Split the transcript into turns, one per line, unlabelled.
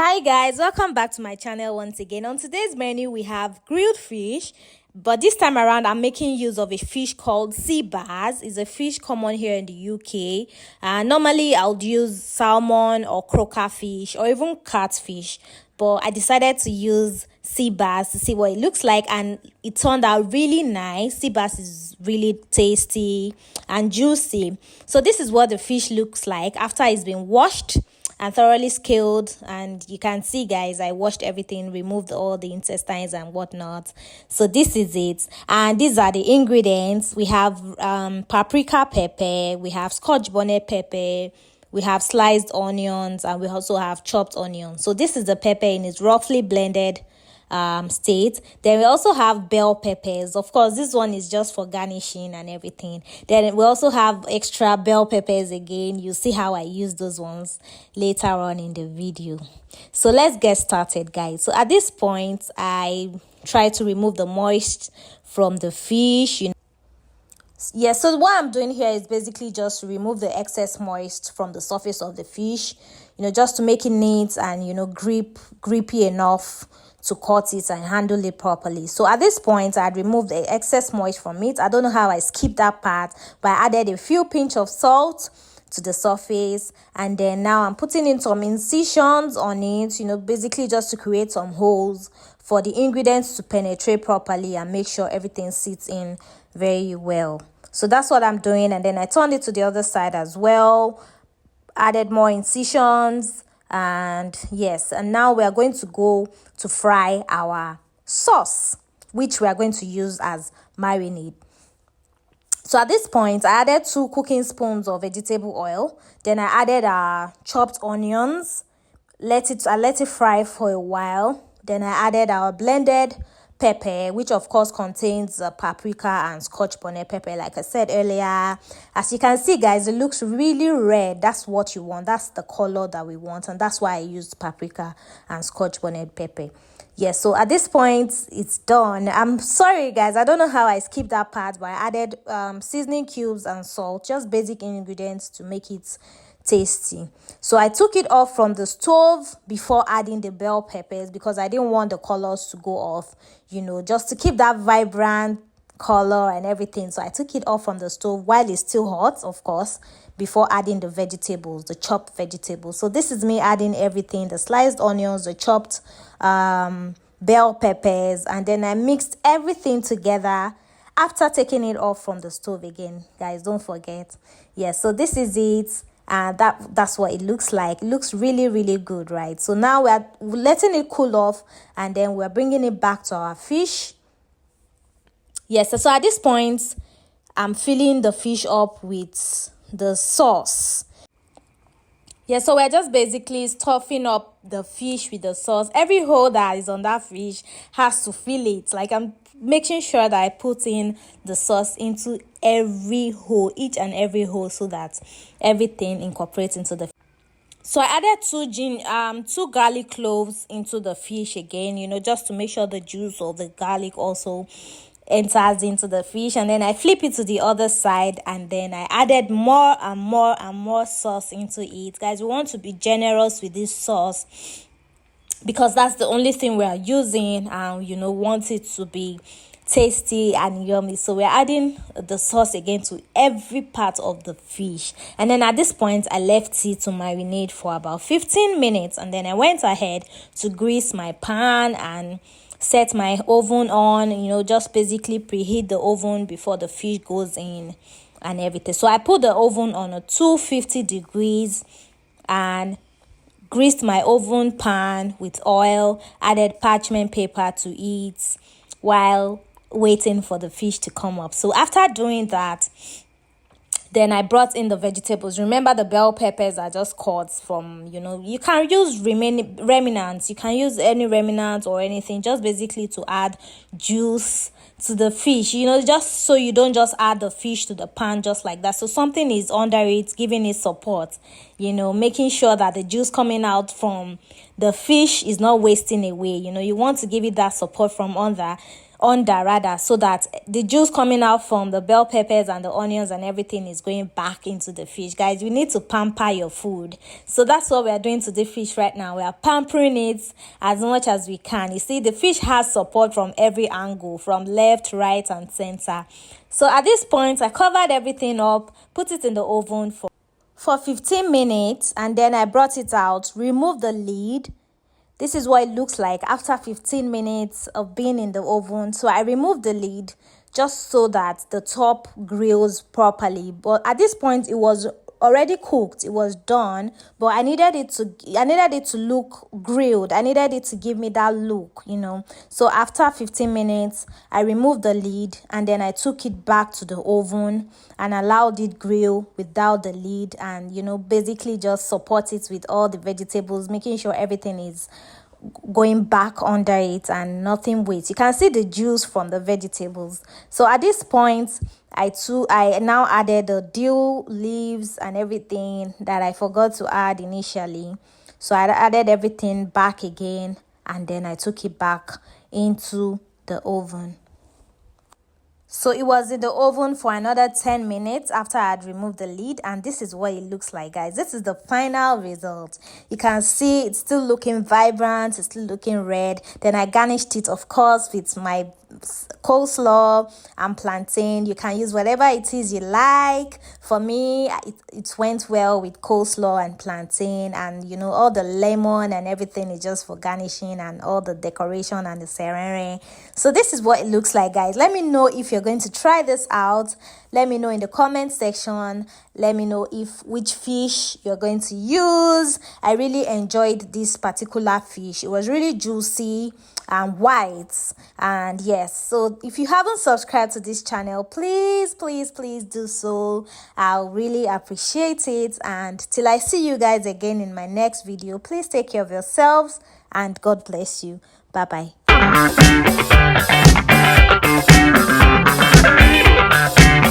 Hi guys, welcome back to my channel once again. On today's menu we have grilled fish, but this time around I'm making use of a fish called sea bass. It's a fish common here in the UK. Normally I would use salmon or croaker fish or even catfish, but I decided to use sea bass to see what it looks like, and it turned out really nice. Sea bass is really tasty and juicy. So this is what the fish looks like after it's been washed and thoroughly scaled. And you can see, guys, I washed everything, removed all the intestines and whatnot. So this is it, and these are the ingredients. We have paprika pepper, we have scotch bonnet pepper, we have sliced onions, and we also have chopped onions. So this is the pepper in its roughly blended state. Then we also have bell peppers. Of course, this one is just for garnishing and everything. Then we also have extra bell peppers again. You see how I use those ones later on in the video. So let's get started, guys. So at this point I try to remove the moist from the fish. Yeah, so what I'm doing here is basically just to remove the excess moist from the surface of the fish, just to make it neat and grippy enough to cut it and handle it properly. So at this point I had removed the excess moist from it. I don't know how I skipped that part, but I added a few pinch of salt to the surface, and then now I'm putting in some incisions on it, basically just to create some holes for the ingredients to penetrate properly and make sure everything sits in very well. So that's what I'm doing, and then I turned it to the other side as well, added more incisions, and yes, and now we are going to go to fry our sauce, which we are going to use as marinade. So at this point I added 2 cooking spoons of vegetable oil. Then I added our chopped onions, I let it fry for a while. Then I added our blended pepper, which of course contains paprika and scotch bonnet pepper, like I said earlier. As you can see, guys, it looks really red. That's what you want. That's the color that we want, and that's why I used paprika and scotch bonnet pepper. Yes, so at this point it's done. I'm sorry, guys, I don't know how I skipped that part, but I added seasoning cubes and salt, just basic ingredients to make it tasty. So I took it off from the stove before adding the bell peppers because I didn't want the colors to go off, just to keep that vibrant color and everything. So I took it off from the stove while it's still hot, of course, before adding the vegetables, the chopped vegetables. So this is me adding everything, the sliced onions, the chopped bell peppers, and then I mixed everything together after taking it off from the stove again. Guys, don't forget. Yes, so this is it. And that's what it looks like. It looks really, really good, right? So now we're letting it cool off, and then we're bringing it back to our fish. Yes, so at this point I'm filling the fish up with the sauce. Yeah, so we're just basically stuffing up the fish with the sauce. Every hole that is on that fish has to fill it. Like, I'm making sure that I put in the sauce into every hole, each and every hole, so that everything incorporates into the fish. So I added 2 garlic cloves into the fish again, just to make sure the juice of the garlic also enters into the fish. And then I flip it to the other side, and then I added more and more and more sauce into it. Guys, we want to be generous with this sauce because that's the only thing we are using, and want it to be tasty and yummy. So we're adding the sauce again to every part of the fish, and then at this point I left it to marinate for about 15 minutes, and then I went ahead to grease my pan and set my oven on, just basically preheat the oven before the fish goes in and everything. So I put the oven on a 250 degrees and greased my oven pan with oil, added parchment paper to it while waiting for the fish to come up. So after doing that, then I brought in the vegetables. Remember, the bell peppers are just cut from, you can use remnants. You can use any remnants or anything, just basically to add juice to the fish, just so you don't just add the fish to the pan just like that. So something is under it, giving it support, making sure that the juice coming out from the fish is not wasting away. You want to give it that support from under rather, so that the juice coming out from the bell peppers and the onions and everything is going back into the fish. Guys, you need to pamper your food. So that's what we are doing to the fish right now. We are pampering it as much as we can. You see, the fish has support from every angle, from left, right, and center. So at this point, I covered everything up, put it in the oven for 15 minutes, and then I brought it out, removed the lid. This is what it looks like after 15 minutes of being in the oven. So I removed the lid just so that the top grills properly. But at this point, it was already cooked. It was done, but I needed it to look grilled. I needed it to give me that look, you know. So after 15 minutes, I removed the lid and then I took it back to the oven and allowed it grill without the lid, and you know, basically just support it with all the vegetables, making sure everything is going back under it and nothing waits. You can see the juice from the vegetables. So at this point, I now added the dill leaves and everything that I forgot to add initially. So I added everything back again, and then I took it back into the oven. So it was in the oven for another 10 minutes after I had removed the lid, and this is what it looks like, guys. This is the final result. You can see it's still looking vibrant, it's still looking red. Then I garnished it, of course, with my coleslaw and plantain. You can use whatever it is you like. For me, it went well with coleslaw and plantain, and you know, all the lemon and everything is just for garnishing, and all the decoration and the serene. So this is what it looks like, guys. Let me know if you're going to try this out. Let me know in the comment section. Let me know which fish you're going to use. I really enjoyed this particular fish. It was really juicy and white, and yes, so if you haven't subscribed to this channel, please do so. I'll really appreciate it, and till I see you guys again in my next video, please take care of yourselves and God bless you. Bye bye.